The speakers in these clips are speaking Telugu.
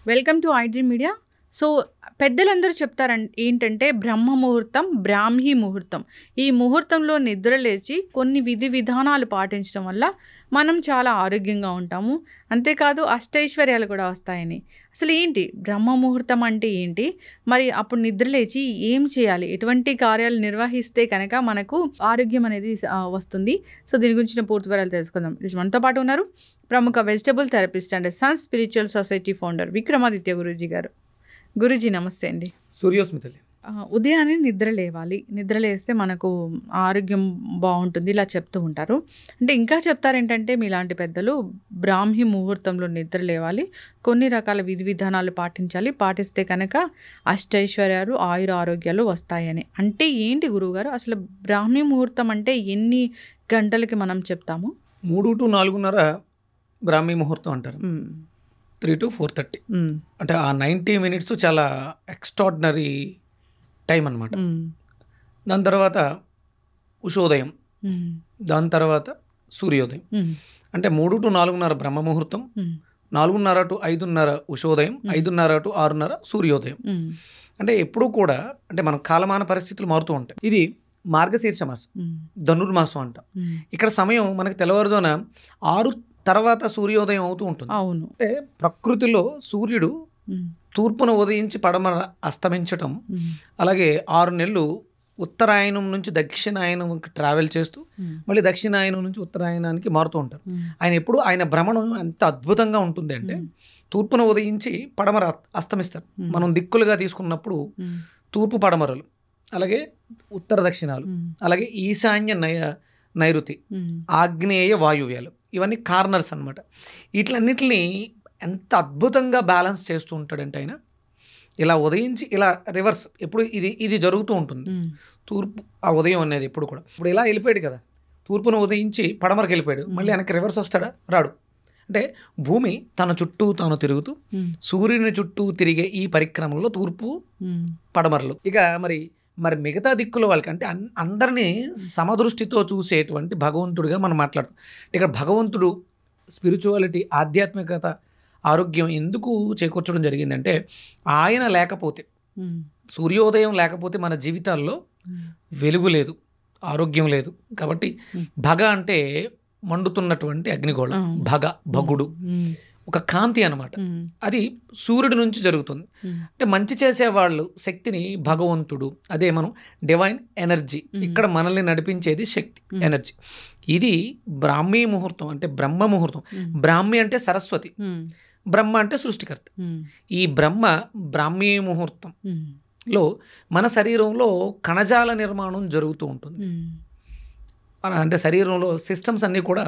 Welcome to iDream media. So పెద్దలందరూ ఏంటంటే బ్రహ్మ ముహూర్తం, బ్రాహ్మీ ముహూర్తం. ఈ ముహూర్తంలో నిద్ర లేచి కొన్ని విధి విధానాలు పాటించడం వల్ల మనం చాలా ఆరోగ్యంగా ఉంటాము. అంతేకాదు అష్టైశ్వర్యాలు కూడా వస్తాయని. అసలు ఏంటి బ్రహ్మ ముహూర్తం అంటే ఏంటి? మరి అప్పుడు నిద్ర లేచి ఏం చేయాలి? ఎటువంటి కార్యాలు నిర్వహిస్తే కనుక మనకు ఆరోగ్యం అనేది వస్తుంది? సో దీని గురించిన పూర్తి వివరాలు తెలుసుకుందాం. మనతో పాటు ఉన్నారు ప్రముఖ vegetable therapist and sun spiritual society founder Vikramaditya Guruji గారు. గురూజీ నమస్తే అండి. సూర్యోస్మితలి. ఉదయాన్నే నిద్ర లేవాలి, నిద్ర లేస్తే మనకు ఆరోగ్యం బాగుంటుంది ఇలా చెప్తూ ఉంటారు. అంటే ఇంకా చెప్తారేంటంటే మీలాంటి పెద్దలు బ్రాహ్మీ ముహూర్తంలో నిద్ర లేవాలి, కొన్ని రకాల విధి విధానాలు పాటించాలి, పాటిస్తే కనుక అష్టైశ్వర్యాలు ఆయుర ఆరోగ్యాలు వస్తాయని. అంటే ఏంటి గురువుగారు, అసలు బ్రాహ్మీ ముహూర్తం అంటే ఎన్ని గంటలకి మనం చెప్తాము? 3 to 4:30 బ్రాహ్మీ ముహూర్తం అంటారు. 3 to 4:30 అంటే ఆ 90 minutes చాలా ఎక్స్ట్రాడినరీ టైం అన్నమాట. దాని తర్వాత ఉషోదయం, దాని తర్వాత సూర్యోదయం. అంటే 3 to 4:30 బ్రహ్మ ముహూర్తం, 4:30 to 5:30 ఉషోదయం, 5:30 to 6:30 సూర్యోదయం. అంటే ఎప్పుడూ కూడా అంటే మన కాలమాన పరిస్థితులు మారుతూ ఉంటాయి. ఇది మార్గశీర్ష మాసం, ధనుర్మాసం అంటాం. ఇక్కడ సమయం మనకి తెల్లవారుజామున 6 తర్వాత సూర్యోదయం అవుతూ ఉంటుంది. అవును. అంటే ప్రకృతిలో సూర్యుడు తూర్పున ఉదయించి పడమర అస్తమించటం, అలాగే 6 నెలలు ఉత్తరాయణం నుంచి దక్షిణాయనంకి ట్రావెల్ చేస్తూ మళ్ళీ దక్షిణాయనం నుంచి ఉత్తరాయణానికి మారుతూ ఉంటారు. ఆయన ఎప్పుడు ఆయన భ్రమణం ఎంత అద్భుతంగా ఉంటుంది అంటే తూర్పున ఉదయించి పడమర అస్తమిస్తారు. మనం దిక్కులుగా తీసుకున్నప్పుడు తూర్పు పడమరలు, అలాగే ఉత్తర దక్షిణాలు, అలాగే ఈశాన్య నైరుతి, ఆగ్నేయ వాయువ్యాలు, ఇవన్నీ కార్నర్స్ అనమాట. వీటిలన్నిటిని ఎంత అద్భుతంగా బ్యాలెన్స్ చేస్తూ ఉంటాడంటే ఆయన ఇలా ఉదయించి ఇలా రివర్స్ ఎప్పుడు ఇది జరుగుతూ ఉంటుంది. తూర్పు ఆ ఉదయం అనేది ఎప్పుడు కూడా ఇప్పుడు ఇలా వెళ్ళిపోయాడు కదా, తూర్పును ఉదయించి పడమరకు వెళ్ళిపోయాడు, మళ్ళీ వెనక్కి రివర్స్ వస్తాడా? రాడు. అంటే భూమి తన చుట్టూ తాను తిరుగుతూ సూర్యుని చుట్టూ తిరిగే ఈ పరిక్రమలో తూర్పు పడమరలు. ఇక మరి మిగతా దిక్కుల వాళ్ళకి అంటే అందరినీ సమదృష్టితో చూసేటువంటి భగవంతుడిగా మనం మాట్లాడుతాం. ఇక్కడ భగవంతుడు స్పిరిచువాలిటీ, ఆధ్యాత్మికత, ఆరోగ్యం ఎందుకు చేకూర్చడం జరిగిందంటే ఆయన లేకపోతే, సూర్యోదయం లేకపోతే మన జీవితాల్లో వెలుగు లేదు, ఆరోగ్యం లేదు. కాబట్టి భగ అంటే మండుతున్నటువంటి అగ్నిగోళం, భగుడు ఒక కాంతి అనమాట. అది సూర్యుడి నుంచి జరుగుతుంది. అంటే మంచి చేసేవాళ్ళు శక్తిని భగవంతుడు, అదే మనం డివైన్ ఎనర్జీ, ఇక్కడ మనల్ని నడిపించేది శక్తి, ఎనర్జీ. ఇది బ్రాహ్మీ ముహూర్తం అంటే బ్రహ్మ ముహూర్తం. బ్రాహ్మి అంటే సరస్వతి, బ్రహ్మ అంటే సృష్టికర్త. ఈ బ్రాహ్మీ ముహూర్తంలో మన శరీరంలో కణజాల నిర్మాణం జరుగుతూ ఉంటుంది. అంటే శరీరంలో సిస్టమ్స్ అన్నీ కూడా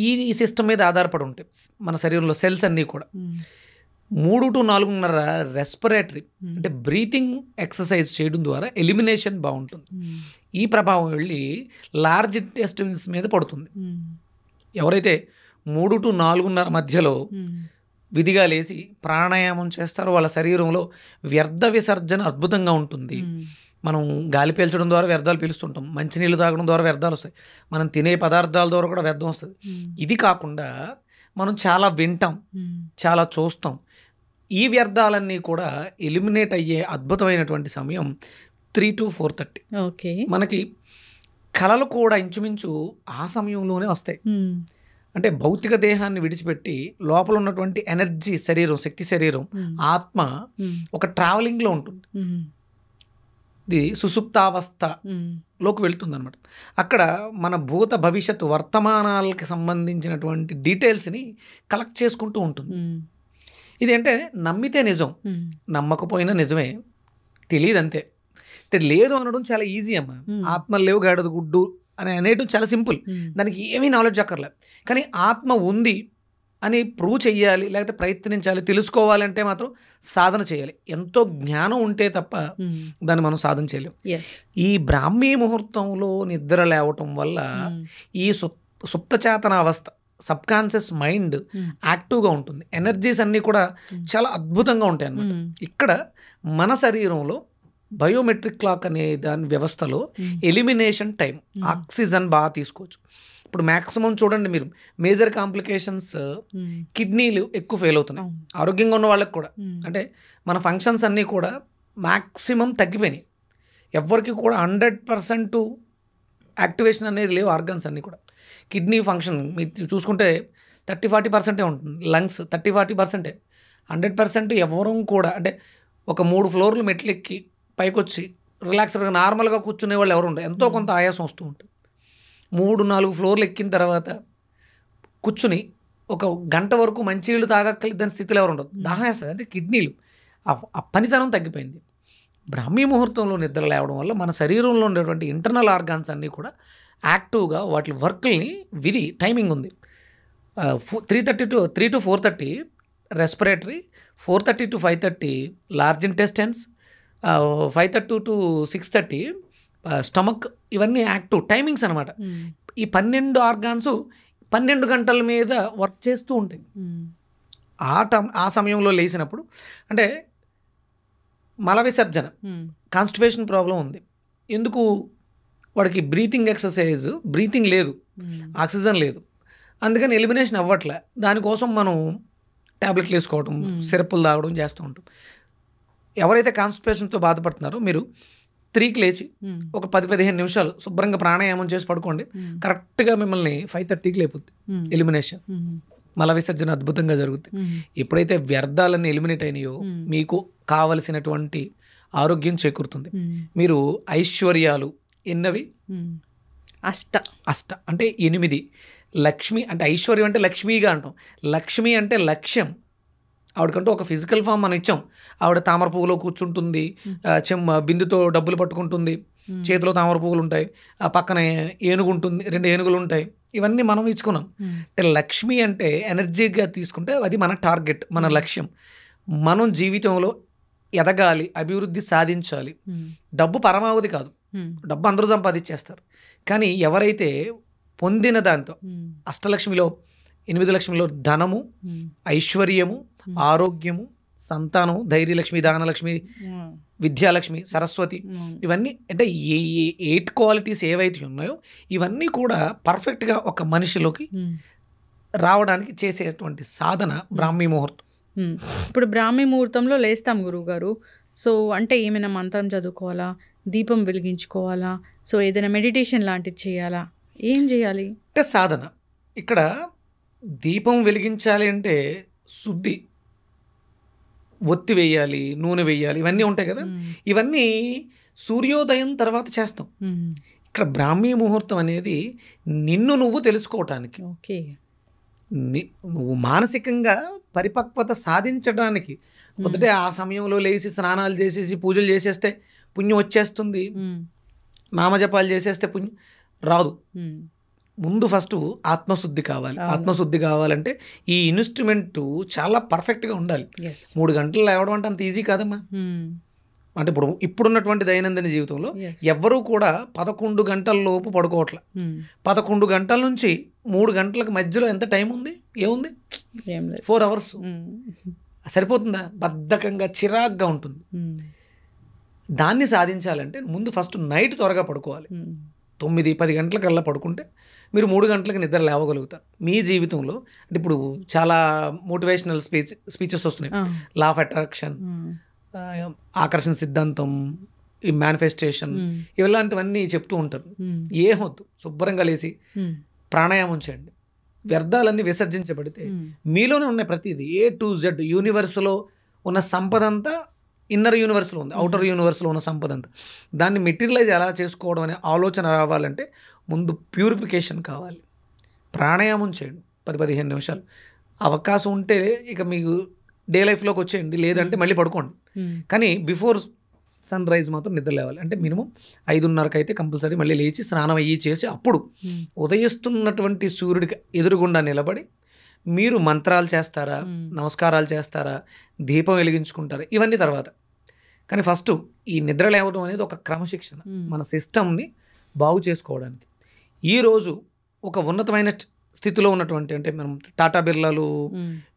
ఈ సిస్టమ్ మీద ఆధారపడి ఉంటాయి. మన శరీరంలో సెల్స్ అన్నీ కూడా 3 to 4:30 రెస్పిరేటరీ అంటే బ్రీతింగ్ ఎక్సర్సైజ్ చేయడం ద్వారా ఎలిమినేషన్ బాగుంటుంది. ఈ ప్రభావం వెళ్ళి లార్జ్ ఇంటెస్టైన్స్ మీద పడుతుంది. ఎవరైతే 3 to 4:30 మధ్యలో విధిగా లేచి ప్రాణాయామం చేస్తారో వాళ్ళ శరీరంలో వ్యర్థ విసర్జన అద్భుతంగా ఉంటుంది. మనం గాలి పీల్చడం ద్వారా వ్యర్థాలు పీలుస్తుంటాం, మంచినీళ్ళు తాగడం ద్వారా వ్యర్థాలు వస్తాయి, మనం తినే పదార్థాల ద్వారా కూడా వ్యర్థం వస్తుంది. ఇది కాకుండా మనం చాలా వింటాం, చాలా చూస్తాం. ఈ వ్యర్థాలన్నీ కూడా ఎలిమినేట్ అయ్యే అద్భుతమైనటువంటి సమయం 3 to 4:30. ఓకే. మనకి కళలు కూడా ఇంచుమించు ఆ సమయంలోనే వస్తాయి. అంటే భౌతిక దేహాన్ని విడిచిపెట్టి లోపల ఉన్నటువంటి ఎనర్జీ శరీరం, శక్తి శరీరం, ఆత్మ ఒక ట్రావెలింగ్లో ఉంటుంది. ఇది సుసుప్తావస్థలోకి వెళుతుంది అనమాట. అక్కడ మన భూత భవిష్యత్తు వర్తమానాలకి సంబంధించినటువంటి డీటెయిల్స్ని కలెక్ట్ చేసుకుంటూ ఉంటుంది. ఇది అంటే నమ్మితే నిజం, నమ్మకపోయినా నిజమే, తెలియదు అంతే. అంటే లేదు అనడం చాలా ఈజీ అమ్మా. ఆత్మ లేవు గాడదు గుడ్డు అని అనేయడం చాలా సింపుల్, దానికి ఏమీ నాలెడ్జ్ అక్కర్లే. కానీ ఆత్మ ఉంది అని ప్రూవ్ చెయ్యాలి, లేకపోతే ప్రయత్నించాలి, తెలుసుకోవాలంటే మాత్రం సాధన చేయాలి. ఎంతో జ్ఞానం ఉంటే తప్ప దాన్ని మనం సాధన చేయలేం. ఈ బ్రాహ్మీ ముహూర్తంలో నిద్ర లేవటం వల్ల ఈ సుప్తచేతన అవస్థ, సబ్కాన్షియస్ మైండ్ యాక్టివ్గా ఉంటుంది. ఎనర్జీస్ అన్నీ కూడా చాలా అద్భుతంగా ఉంటాయి అన్నమాట. ఇక్కడ మన శరీరంలో బయోమెట్రిక్ క్లాక్ అనే దాని వ్యవస్థలో ఎలిమినేషన్ టైం, ఆక్సిజన్ బాగా తీసుకోవచ్చు. ఇప్పుడు మ్యాక్సిమం చూడండి మీరు, మేజర్ కాంప్లికేషన్స్ కిడ్నీలు ఎక్కువ ఫెయిల్ అవుతున్నాయి ఆరోగ్యంగా ఉన్న వాళ్ళకి కూడా. అంటే మన ఫంక్షన్స్ అన్నీ కూడా మ్యాక్సిమం తగ్గిపోయినాయి. ఎవరికి కూడా 100% యాక్టివేషన్ అనేది లేవు ఆర్గన్స్ అన్నీ కూడా. కిడ్నీ ఫంక్షన్ మీరు చూసుకుంటే 30-40% ఉంటుంది, లంగ్స్ 30-40%. 100% ఎవరూ కూడా అంటే ఒక 3 ఫ్లోర్లు మెట్లు ఎక్కి పైకి వచ్చి రిలాక్స్డ్గా నార్మల్గా కూర్చునే వాళ్ళు ఎవరు ఉండరు. ఎంతో కొంత ఆయాసం వస్తూ ఉంటుంది. 3-4 ఫ్లోర్లు ఎక్కిన తర్వాత కూర్చుని ఒక గంట వరకు మంచినీళ్ళు తాగక్కలేదని స్థితిలో ఎవరు ఉండదు. దాహం వేస్తుంది. అంటే కిడ్నీలు ఆ పనితనం తగ్గిపోయింది. బ్రాహ్మీ ముహూర్తంలో నిద్ర లేవడం వల్ల మన శరీరంలో ఉండేటువంటి ఇంటర్నల్ ఆర్గాన్స్ అన్నీ కూడా యాక్టివ్గా వాటి వర్క్ల్ని టైమింగ్ ఉంది. 3 to 4:30 respiratory, 4:30 to 5:30 large intestines, 5:30 to 6:30 stomach. ఇవన్నీ యాక్టివ్ టైమింగ్స్ అనమాట. ఈ 12 ఆర్గాన్స్ 12 గంటల మీద వర్క్ చేస్తూ ఉంటాయి. ఆ సమయంలో లేచినప్పుడు అంటే మల విసర్జన, కాన్స్టిపేషన్ ప్రాబ్లం ఉంది. ఎందుకు? వాడికి బ్రీతింగ్ ఎక్సర్సైజ్, బ్రీతింగ్ లేదు, ఆక్సిజన్ లేదు, అందుకని ఎలిమినేషన్ అవ్వట్లే. దానికోసం మనం ట్యాబ్లెట్లు వేసుకోవడం, సిరప్పులు తాగడం చేస్తూ ఉంటాం. ఎవరైతే కాన్స్టిపేషన్తో బాధపడుతున్నారో మీరు 3కి లేచి ఒక 10-15 నిమిషాలు శుభ్రంగా ప్రాణాయామం చేసి పడుకోండి. కరెక్ట్గా మిమ్మల్ని 5:30కి లేపుద్ది ఎలిమినేషన్. మల విసర్జన అద్భుతంగా జరుగుతుంది. ఎప్పుడైతే వ్యర్థాలన్నీ ఎలిమినేట్ అయినాయో మీకు కావలసినటువంటి ఆరోగ్యం చేకూరుతుంది. మీరు ఐశ్వర్యాలు ఎన్నవి? అష్ట అంటే 8. లక్ష్మి అంటే ఐశ్వర్యం అంటే లక్ష్మీగా అంటాం. లక్ష్మి అంటే లక్ష్యం. ఆవిడకంటూ ఒక ఫిజికల్ ఫామ్ మనం ఇచ్చాం. ఆవిడ తామర పువ్వులో కూర్చుంటుంది, బిందుతో డబ్బులు పట్టుకుంటుంది, చేతిలో తామర పువ్వులు ఉంటాయి, ఆ పక్కన ఏనుగు ఉంటుంది, 2 ఏనుగులు ఉంటాయి. ఇవన్నీ మనం ఇచ్చుకున్నాం. అంటే లక్ష్మి అంటే ఎనర్జీగా తీసుకుంటే అది మన టార్గెట్, మన లక్ష్యం. మనం జీవితంలో ఎదగాలి, అభివృద్ధి సాధించాలి. డబ్బు పరమావధి కాదు, డబ్బు అందరూ సంపాదించేస్తారు. కానీ ఎవరైతే పొందిన దాంతో అష్టలక్ష్మిలో 8 లక్ష్మిలో ధనము, ఐశ్వర్యము, ఆరోగ్యము, సంతానము, ధైర్యలక్ష్మి, దానలక్ష్మి, విద్యాలక్ష్మి, సరస్వతి, ఇవన్నీ అంటే 8 క్వాలిటీస్ ఏవైతే ఉన్నాయో ఇవన్నీ కూడా పర్ఫెక్ట్గా ఒక మనిషిలోకి రావడానికి చేసేటువంటి సాధన బ్రాహ్మీ ముహూర్తం. ఇప్పుడు బ్రాహ్మీ ముహూర్తంలో లేస్తాం గురువుగారు. సో అంటే ఏమైనా మంత్రం చదువుకోవాలా, దీపం వెలిగించుకోవాలా, సో ఏదైనా మెడిటేషన్ లాంటిది చేయాలా, ఏం చేయాలి? అంటే సాధన. ఇక్కడ దీపం వెలిగించాలి అంటే శుద్ధి, ఒత్తి వేయాలి, నూనె వేయాలి, ఇవన్నీ ఉంటాయి కదా. ఇవన్నీ సూర్యోదయం తర్వాత చేస్తాం. ఇక్కడ బ్రాహ్మీ ముహూర్తం అనేది నిన్ను నువ్వు తెలుసుకోవటానికి, నువ్వు మానసికంగా పరిపక్వత సాధించడానికి. పొద్దుటే ఆ సమయంలో లేచి స్నానాలు చేసేసి పూజలు చేసేస్తే పుణ్యం వచ్చేస్తుంది, నామజపాలు చేసేస్తే పుణ్యం రాదు. ముందు ఫస్ట్ ఆత్మశుద్ధి కావాలి. ఆత్మశుద్ధి కావాలంటే ఈ ఇన్స్ట్రుమెంట్ చాలా పర్ఫెక్ట్గా ఉండాలి. 3 గంటలు లేవడం అంటే అంత ఈజీ కాదమ్మా. అంటే ఇప్పుడున్నటువంటి దైనందిన జీవితంలో ఎవ్వరూ కూడా 11 గంటల లోపు పడుకోవట్లే. 11 గంటల నుంచి 3 గంటలకు మధ్యలో ఎంత టైం ఉంది? ఏముంది? 4 hours. సరిపోతుందా? బద్ధకంగా చిరాగ్గా ఉంటుంది. దాన్ని సాధించాలంటే ముందు ఫస్ట్ నైట్ త్వరగా పడుకోవాలి. 9-10 గంటలకల్లా పడుకుంటే మీరు 3 గంటలకు నిద్ర లేవగలుగుతారు. మీ జీవితంలో అంటే ఇప్పుడు చాలా మోటివేషనల్ స్పీచెస్ వస్తున్నాయి. లా ఆఫ్ అట్రాక్షన్, ఆకర్షణ సిద్ధాంతం, ఈ మేనిఫెస్టేషన్, ఇలాంటివన్నీ చెప్తూ ఉంటారు. ఏమొద్దు, శుభ్రంగా లేచి ప్రాణాయామం చేయండి. వ్యర్థాలన్నీ విసర్జించబడితే మీలోనే ఉన్న ప్రతిదీ A to Z యూనివర్స్లో ఉన్న సంపద అంతా ఇన్నర్ యూనివర్స్లో ఉంది, అవుటర్ యూనివర్స్లో ఉన్న సంపద అంతా. దాన్ని మెటీరియలైజ్ ఎలా చేసుకోవడం అనే ఆలోచన రావాలంటే ముందు ప్యూరిఫికేషన్ కావాలి. ప్రాణాయామం చేయండి 10-15 నిమిషాలు. అవకాశం ఉంటే ఇక మీకు డే లైఫ్లోకి వచ్చేయండి, లేదంటే మళ్ళీ పడుకోండి. కానీ బిఫోర్ సన్ రైజ్ మాత్రం నిద్ర లేవాలి. అంటే మినిమం 5:30కి అయితే కంపల్సరీ మళ్ళీ లేచి స్నానం అయ్యి చేసి అప్పుడు ఉదయిస్తున్నటువంటి సూర్యుడికి ఎదురుగుండా నిలబడి మీరు మంత్రాలు చేస్తారా, నమస్కారాలు చేస్తారా, దీపం వెలిగించుకుంటారా, ఇవన్నీ తర్వాత. కానీ ఫస్ట్ ఈ నిద్ర లేవడం అనేది ఒక క్రమశిక్షణ, మన సిస్టమ్ని బాగు చేసుకోవడానికి. ఈరోజు ఒక ఉన్నతమైన స్థితిలో ఉన్నటువంటి అంటే మనం టాటా బిర్లాలు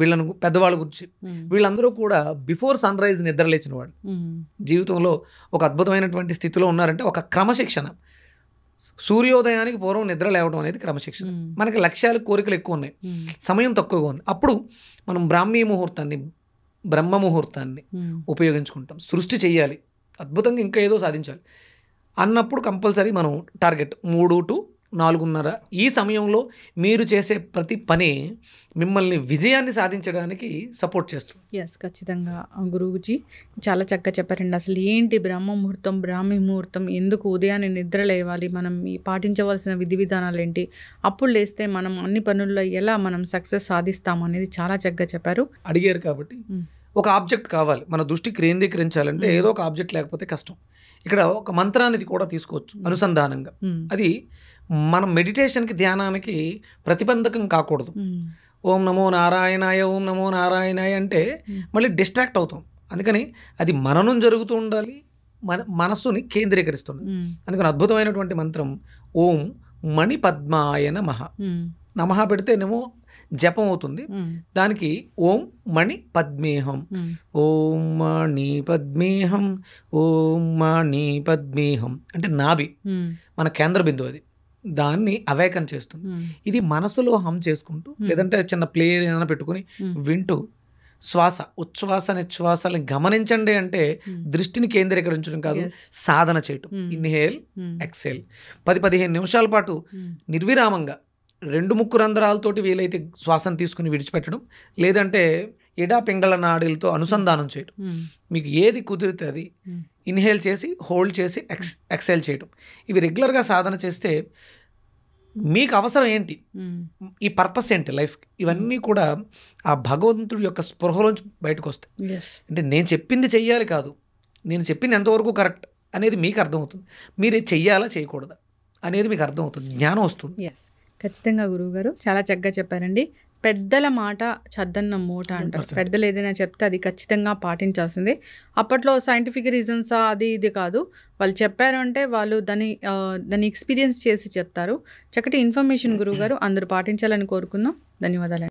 వీళ్ళను పెద్దవాళ్ళ గురించి వీళ్ళందరూ కూడా బిఫోర్ సన్ రైజ్ నిద్రలేచిన వాళ్ళు జీవితంలో ఒక అద్భుతమైనటువంటి స్థితిలో ఉన్నారంటే ఒక క్రమశిక్షణ. సూర్యోదయానికి పూర్వం నిద్ర లేవడం అనేది క్రమశిక్షణ. మనకి లక్ష్యాలు కోరికలు ఎక్కువ ఉన్నాయి, సమయం తక్కువగా ఉంది. అప్పుడు మనం బ్రాహ్మీ ముహూర్తాన్ని బ్రహ్మ ముహూర్తాన్ని ఉపయోగించుకుంటాం. సృష్టి చెయ్యాలి, అద్భుతంగా ఇంకా ఏదో సాధించాలి అన్నప్పుడు కంపల్సరీ మనం టార్గెట్ 3 to 4:30 ఈ సమయంలో మీరు చేసే ప్రతి పని మిమ్మల్ని విజయాన్ని సాధించడానికి సపోర్ట్ చేస్తుంది. ఎస్, ఖచ్చితంగా గురూజీ చాలా చక్కగా చెప్పారండి. అసలు ఏంటి బ్రహ్మ ముహూర్తం, బ్రాహ్మీ ముహూర్తం, ఎందుకు ఉదయాన్నే నిద్ర లేవాలి, మనం పాటించవలసిన విధి విధానాలు ఏంటి, అప్పుడు లేస్తే మనం అన్ని పనుల్లో ఎలా మనం సక్సెస్ సాధిస్తాం అనేది చాలా చక్కగా చెప్పారు. అడిగారు కాబట్టి ఒక ఆబ్జెక్ట్ కావాలి, మన దృష్టి కేంద్రీకరించాలంటే ఏదో ఒక ఆబ్జెక్ట్ లేకపోతే కష్టం. ఇక్కడ ఒక మంత్రానికి కూడా తీసుకోవచ్చు అనుసంధానంగా. అది మనం మెడిటేషన్కి ధ్యానానికి ప్రతిబంధకం కాకూడదు. ఓం నమో నారాయణాయ, ఓం నమో నారాయణాయ అంటే మళ్ళీ డిస్ట్రాక్ట్ అవుతాం. అందుకని అది మననం జరుగుతూ ఉండాలి, మనస్సుని కేంద్రీకరిస్తుంది. అందుకని అద్భుతమైనటువంటి మంత్రం ఓం మణి పద్మాయ నమః. నమః పెడితేనేమో జపం అవుతుంది, దానికి ఓం మణి పద్మేహం, ఓం మణి పద్మేహం, ఓం మణి పద్మేహం అంటే నాభి మన కేంద్ర బిందువు, అది దాన్ని అవేకం చేస్తుంది. ఇది మనసులో హమ్ చేసుకుంటూ లేదంటే చిన్న ప్లేయర్ ఏమైనా పెట్టుకుని వింటూ శ్వాస ఉచ్ఛ్వాస నిశ్వాసాలను గమనించండి. అంటే దృష్టిని కేంద్రీకరించడం కాదు, సాధన చేయటం. ఇన్హేల్ ఎక్సేల్ 10-15 నిమిషాల పాటు నిర్విరామంగా 2 ముక్కు రంధ్రాలతోటి వీలైతే శ్వాసను తీసుకుని విడిచిపెట్టడం, లేదంటే ఎడా పింగళ నాడీలతో అనుసంధానం చేయడం. మీకు ఏది కుదిరితే అది ఇన్హేల్ చేసి హోల్డ్ చేసి ఎక్సేల్ చేయడం. ఇవి రెగ్యులర్గా సాధన చేస్తే మీకు అవసరం ఏంటి, ఈ పర్పస్ ఏంటి లైఫ్కి, ఇవన్నీ కూడా ఆ భగవంతుడి యొక్క స్పృహలోంచి బయటకు వస్తాయి. అంటే నేను చెప్పింది చెయ్యాలి కాదు, నేను చెప్పింది ఎంతవరకు కరెక్ట్ అనేది మీకు అర్థమవుతుంది. మీరు చెయ్యాలా చేయకూడదా అనేది మీకు అర్థమవుతుంది, జ్ఞానం వస్తుంది. ఖచ్చితంగా గురువుగారు చాలా చక్కగా చెప్పారండి. పెద్దల మాట చద్దన్న మూట అంటారు. పెద్దలు ఏదైనా చెప్తే అది ఖచ్చితంగా పాటించాల్సిందే. అప్పట్లో సైంటిఫిక్ రీజన్స్ అది ఇది కాదు, వాళ్ళు చెప్పారు అంటే వాళ్ళు దాన్ని ఎక్స్పీరియన్స్ చేసి చెప్తారు. చక్కటి ఇన్ఫర్మేషన్ గురువుగారు, అందరూ పాటించాలని కోరుకుందాం. ధన్యవాదాలు.